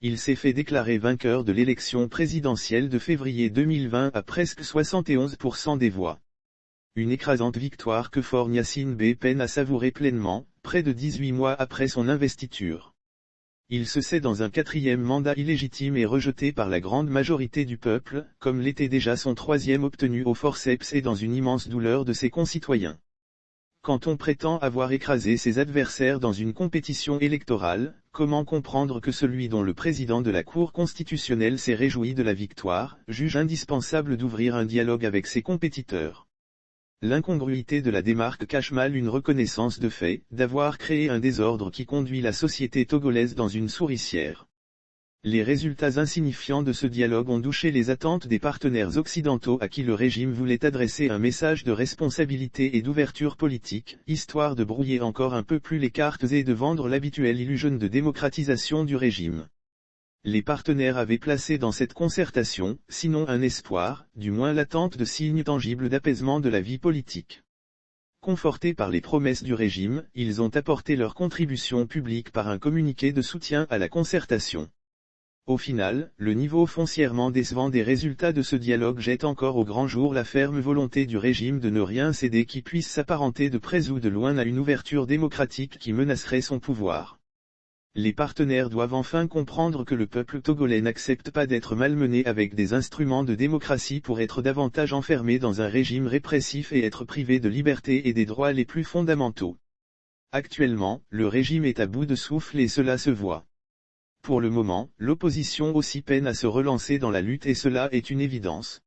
il s'est fait déclarer vainqueur de l'élection présidentielle de février 2020 à presque 71% des voix. Une écrasante victoire que Faure Gnassingbé peine à savourer pleinement, près de 18 mois après son investiture. Il se sait dans un 4e mandat illégitime et rejeté par la grande majorité du peuple, comme l'était déjà son 3e obtenu au forceps et dans une immense douleur de ses concitoyens. Quand on prétend avoir écrasé ses adversaires dans une compétition électorale, comment comprendre que celui dont le président de la Cour constitutionnelle s'est réjoui de la victoire, juge indispensable d'ouvrir un dialogue avec ses compétiteurs? L'incongruité de la démarque cache mal une reconnaissance de fait, d'avoir créé un désordre qui conduit la société togolaise dans une souricière. Les résultats insignifiants de ce dialogue ont douché les attentes des partenaires occidentaux à qui le régime voulait adresser un message de responsabilité et d'ouverture politique, histoire de brouiller encore un peu plus les cartes et de vendre l'habituelle illusion de démocratisation du régime. Les partenaires avaient placé dans cette concertation, sinon un espoir, du moins l'attente de signes tangibles d'apaisement de la vie politique. Confortés par les promesses du régime, ils ont apporté leur contribution publique par un communiqué de soutien à la concertation. Au final, le niveau foncièrement décevant des résultats de ce dialogue jette encore au grand jour la ferme volonté du régime de ne rien céder qui puisse s'apparenter de près ou de loin à une ouverture démocratique qui menacerait son pouvoir. Les partenaires doivent enfin comprendre que le peuple togolais n'accepte pas d'être malmené avec des instruments de démocratie pour être davantage enfermé dans un régime répressif et être privé de liberté et des droits les plus fondamentaux. Actuellement, le régime est à bout de souffle et cela se voit. Pour le moment, l'opposition aussi peine à se relancer dans la lutte et cela est une évidence.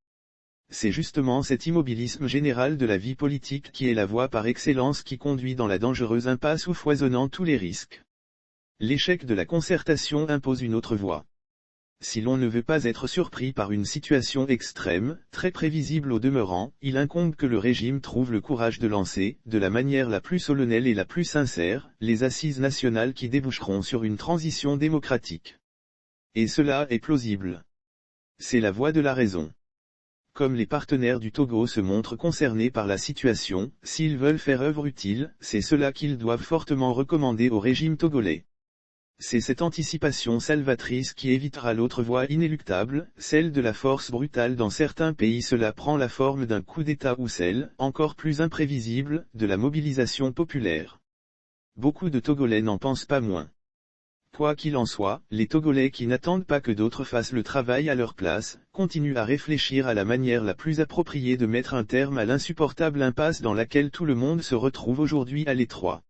C'est justement cet immobilisme général de la vie politique qui est la voie par excellence qui conduit dans la dangereuse impasse où foisonnant tous les risques. L'échec de la concertation impose une autre voie. Si l'on ne veut pas être surpris par une situation extrême, très prévisible au demeurant, il incombe que le régime trouve le courage de lancer, de la manière la plus solennelle et la plus sincère, les assises nationales qui déboucheront sur une transition démocratique. Et cela est plausible. C'est la voie de la raison. Comme les partenaires du Togo se montrent concernés par la situation, s'ils veulent faire œuvre utile, c'est cela qu'ils doivent fortement recommander au régime togolais. C'est cette anticipation salvatrice qui évitera l'autre voie inéluctable, celle de la force brutale. Dans certains pays cela prend la forme d'un coup d'État ou celle, encore plus imprévisible, de la mobilisation populaire. Beaucoup de Togolais n'en pensent pas moins. Quoi qu'il en soit, les Togolais qui n'attendent pas que d'autres fassent le travail à leur place, continuent à réfléchir à la manière la plus appropriée de mettre un terme à l'insupportable impasse dans laquelle tout le monde se retrouve aujourd'hui à l'étroit.